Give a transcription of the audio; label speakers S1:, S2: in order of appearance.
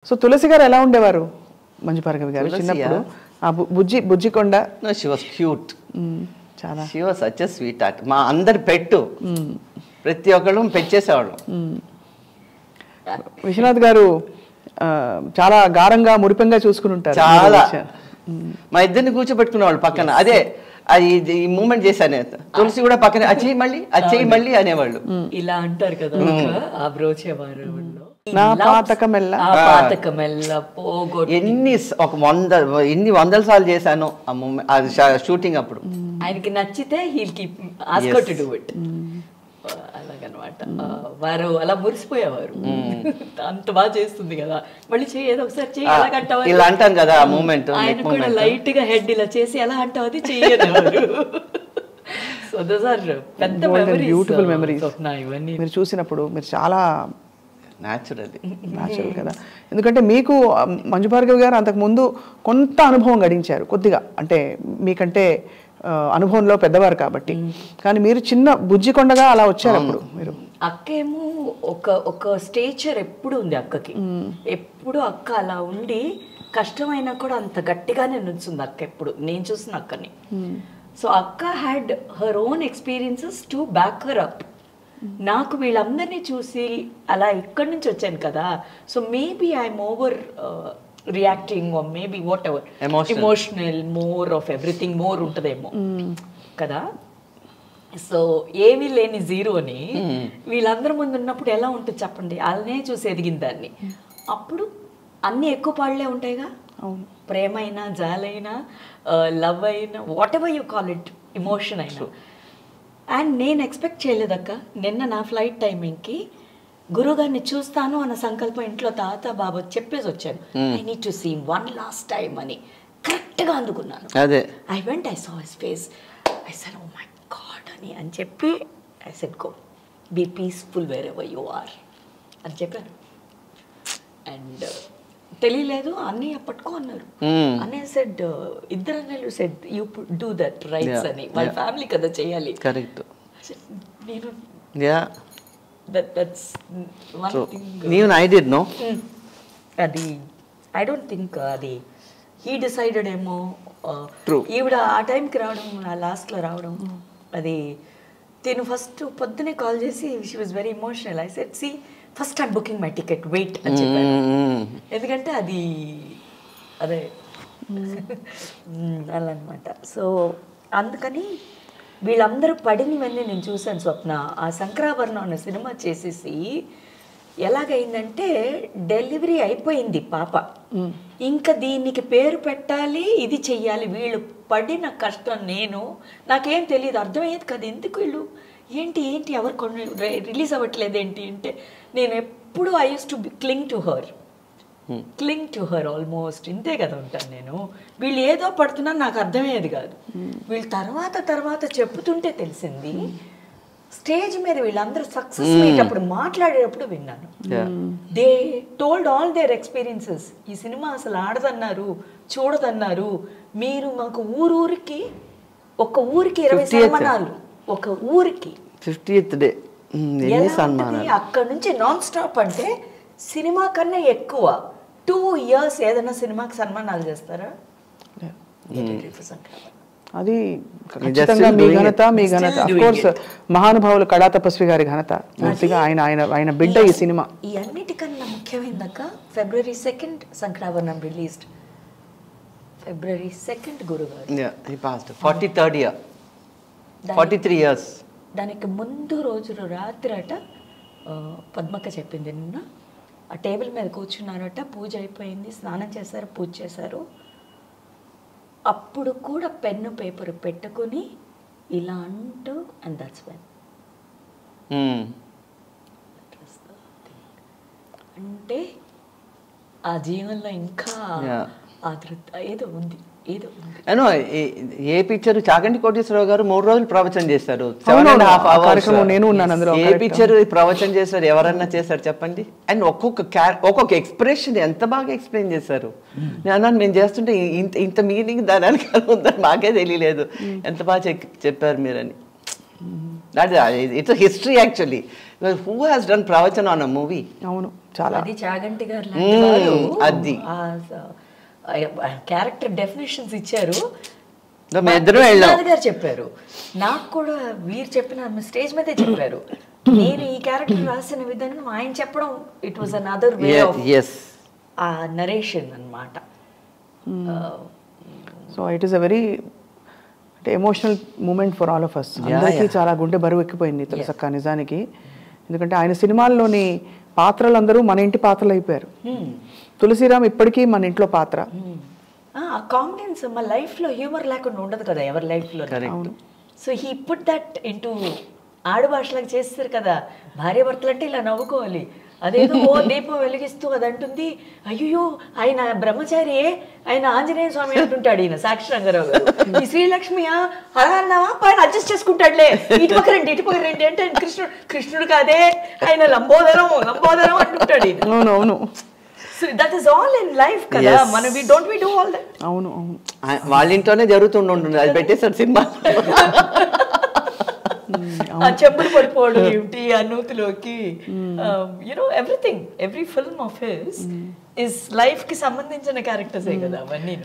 S1: So తులసి గారు ఎలా ఉండేవారు మంజు భార్గవి గారు చిన్నప్పుడు? ఆ బుజ్జికొండ.
S2: షీ వాస్ క్యూట్,
S1: చాలా.
S2: She was such a sweet heart. మా అందరి పెట్టు, ప్రతి ఒక్కళ్ళు పెంచేసేవాళ్ళం.
S1: విశ్వనాథ్ గారు చాలా గారంగా మురిపెంగా చూసుకుని ఉంటారు.
S2: చాలా. మా ఇద్దరిని కూర్చోబెట్టుకునేవాళ్ళు పక్కన. అదే ఈ మూమెంట్ చేశాను, తులసి కూడా పక్కన అచ్చేయి మళ్ళీ అనేవాళ్ళు.
S3: ఇలా అంటారు కదా, ఆ బ్రోచేవారు.
S2: ఎన్ని వందల సార్లు చేశాను ఆ మూమెంట్, షూటింగ్ అప్పుడు.
S3: ఆయనకి నచ్చితే he'll keep ask her to do it. అలాగనమాట. వారు అలా మురిసిపోయేవారు, అంత బాగా చేస్తుంది కదా, మళ్ళీ ఏదో ఒకసారి చెయ్యి ఎలా అంటావు
S2: ఇలా అంటాను కదా ఆ మూమెంట్.
S3: ఆయన కూడా లైట్ గా హెడ్ ఇలా చేసి ఎలా అంటావు అది చెయ్యనేవారు. సో దోస్ ఆర్ పెద్ద మెమరీస్,
S1: బ్యూటిఫుల్ మెమరీస్.
S3: ఇవన్నీ
S1: మీరు చూసినప్పుడు మీరు చాలా
S2: న్యాచురల్
S1: కదా, ఎందుకంటే మీకు మంజు భార్గవి గారు అంతకుముందు కొంత అనుభవం గడించారు కొద్దిగా, అంటే మీకంటే అనుభవంలో పెద్దవారు కాబట్టి. కానీ మీరు చిన్న బుజ్జికొండగా అలా వచ్చారు అప్పుడు. మీరు
S3: అక్కేమో ఒక స్టేచర్ ఎప్పుడు ఉంది అక్కకి, ఎప్పుడు అక్క అలా ఉండి కష్టమైనా కూడా అంత గట్టిగానే నుంచుంది అక్క ఎప్పుడు, నేను చూసిన అక్కని. సో అక్క had her own experiences to back her up. నాకు వీళ్ళందరినీ చూసి అలా ఇక్కడి నుంచి వచ్చాను కదా, so maybe I'm over reacting, or maybe what ever, emotional, more of everything more ఉంటుందేమో కదా. సో ఏమీ లేని జీరోని వీళ్ళందరి ముందు ఉన్నప్పుడు ఎలా ఉంటుంది చెప్పండి, అలానే చూసి ఎదిగిన దాన్ని. అప్పుడు అన్నీ ఎక్కువ పాడలే ఉంటాయిగా, ప్రేమ అయినా, జాలైనా, లవ్ అయినా, what ever you call it, emotion అయినా. అండ్ నేను ఎక్స్పెక్ట్ చేయలేదక్క, నిన్న నా ఫ్లైట్ టైమింగ్కి గురుగారిని చూస్తాను అన్న సంకల్పం ఇంట్లో తాత బాబు చెప్పేసి వచ్చాను. I need to see one last time అని కరెక్ట్గా అందుకున్నాను. I went, I saw his face, I said oh my God అని చెప్పి I said go be peaceful wherever you are అని చెప్పాను. అండ్ తెలియలేదు, అన్నయ్య పట్టుకో అన్నారు. అన్నయ్య సెడ్, ఇద్దరు అన్నయ్యలు said you do that rights అని, వాళ్ళ ఫ్యామిలీ కదా చేయాలి.
S2: కరెక్ట్.
S3: నేను
S2: that's one thing. Even I did know.
S3: అది I don't think అది he decided ఏమో.
S2: True.
S3: ఈవిడ ఆ టైంకి రావడం, ఆ లాస్ట్లో రావడం, అది తిను ఫస్ట్ పొద్దునే కాల్ చేసి she was very emotional. I said, see, first I'm booking my ticket, wait అని చెప్పాను. ఎందుకంటే అది అదే అలా అనమాట. సో అందుకని వీళ్ళందరూ పడినవన్నీ నేను చూశాను స్వప్న. ఆ శంకరాభరణం అనే సినిమా చేసేసి ఎలాగైందంటే డెలివరీ అయిపోయింది పాప, ఇంకా దీనికి పేరు పెట్టాలి, ఇది చెయ్యాలి. వీళ్ళు పడిన కష్టం నాకేం తెలియదు, అర్థమయ్యేది కదా, ఎందుకు వీళ్ళు ఏంటి ఎవరు రిలీజ్ అవ్వట్లేదు ఏంటి అంటే, నేను ఎప్పుడు I use to క్లింగ్ to her almost ఇంతే కదా ఉంటాను నేను. వీళ్ళు ఏదో పడుతున్నా నాకు అర్థమయ్యేది కాదు, వీళ్ళు తర్వాత చెప్పుతుంటే తెలిసింది. స్టేజ్ మీద వీళ్ళందరూ సక్సెస్ అయ్యేటప్పుడు మాట్లాడేటప్పుడు విన్నాను, they told all their experiences. ఈ సినిమా అసలు ఆడదన్నారు, చూడదన్నారు, మీరు మాకు ఊరికి ఒక ఊరికి 20 సన్మానాలు, ఒక ఊరికి
S2: 50th డే
S3: అక్కడ నుంచి నాన్ స్టాప్. అంటే సినిమా కన్నా ఎక్కువ 2 years ఏదైనా సినిమాకి సన్మానాలు చేస్తారా?
S1: అది ఖచ్చితంగా మీ ఘనత. ఆఫ్ కోర్స్ మహానుభావులు కళా తపస్వి గారి ఘనత, పూర్తిగా ఆయన బిడ్డ ఈ సినిమా.
S3: ఈ అన్నిటికన్నా ముఖ్యమైనదాక February 2nd Sankarabharanam released, February 2nd గురుగారు.
S2: he passed 43rd year, 43 years.
S3: దానికి ముందు రోజు రాత్రట పద్మక్క చెప్పింది, నిన్న ఆ టేబుల్ మీద కూర్చున్నారట, పూజ అయిపోయింది, స్నానం చేశారు, పూజ చేశారు. అప్పుడు కూడా పెన్ను పేపర్ పెట్టుకుని ఇలా అంటూ, అండ్ దట్స్ వెన్ అంటే ఆ జీవనంలో ఇంకా ఆదృత ఏదో ఉంది.
S2: ఏ పిక్చర్ చాగంటి కోటేశ్వరరావు గారు 3 రోజులు ప్రవచనం చేశారు,
S1: 7.5 hours. నేను ఉన్నాను అందులో.
S2: ఏ పిక్చర్ ప్రవచనం చేశారు, ఎవరన్నా చేశారు చెప్పండి? అండ్ ఒక్కొక్క ఎక్స్ప్రెషన్ ఎంత బాగా ఎక్స్ప్లెయిన్ చేశారు. నేను చేస్తుంటే ఇంత మీనింగ్ దానికి ఉందని మాకే తెలియలేదు, ఎంత బాగా చెప్పారు మీరని. It's history actually. Who has done pravachan on a movie?
S1: అవును, చాలా.
S3: అది చాగంటి గారు లాంటి వారు
S2: అది
S3: క్యారెక్టర్ డెఫినేషన్స్ ఇచ్చారు.
S2: గారు
S3: చెప్పారు నాకు కూడా, వీరు చెప్పిన స్టేజ్ మీదే చెప్పారు. నేను ఈ క్యారెక్టర్ రాసిన విధానం ఆయన చెప్పడం, it was another way of a narration అన్నమాట.
S1: So it is a very emotional moment for all of us. అందరికీ చాలా గుండె బరువు ఎక్కిపోయింది తులసక్క నిజానికి. ఎందుకంటే ఆయన సినిమాల్లోని పాత్రలందరూ మన ఇంటి పాత్రలు అయిపోయారు. తులసిరామ్ ఇప్పటికీ మన ఇంట్లో పాత్ర.
S3: కాన్ఫిడెన్స్ మా లైఫ్ లో హ్యూమర్ లేకుండా ఉండదు కదా ఎవరి లైఫ్ లో. So he put that into ఆడు భాషలకు చేస్తారు కదా, భార్య భర్తలు అంటే ఇలా నవ్వుకోవాలి. అదేదో ఓ దీపం వెలిగిస్తూ అది అంటుంది, అయ్యో ఆయన బ్రహ్మచారియే, ఆయన ఆంజనేయ స్వామి అంటుంటాడు ఈయన సాక్షి రంగారావు గారు. ఈ శ్రీలక్ష్మియా అలా అన్నావా, పైన అడ్జస్ట్ చేసుకుంటాడులే, ఇటు పక్క రండి అంటే కృష్ణుడు కాదే, ఆయన లంబోదరం అంటుంటాడు ఈయన.
S1: అవునవును.
S3: So that is all in life కదా. మనం వి డూ ఆల్ దట్.
S1: అవును అవును,
S2: వాళ్ళ ఇంట్లోనే జరుగుతుంటుంది. అది పెట్టేసాడు సినిమా.
S3: ఆ చెంబులు పడిపోవడం ఏమిటి ఆ నూతిలోకి, you know everything, every film of his is life కి సంబంధించిన క్యారెక్టర్సే కదా అవన్నీ.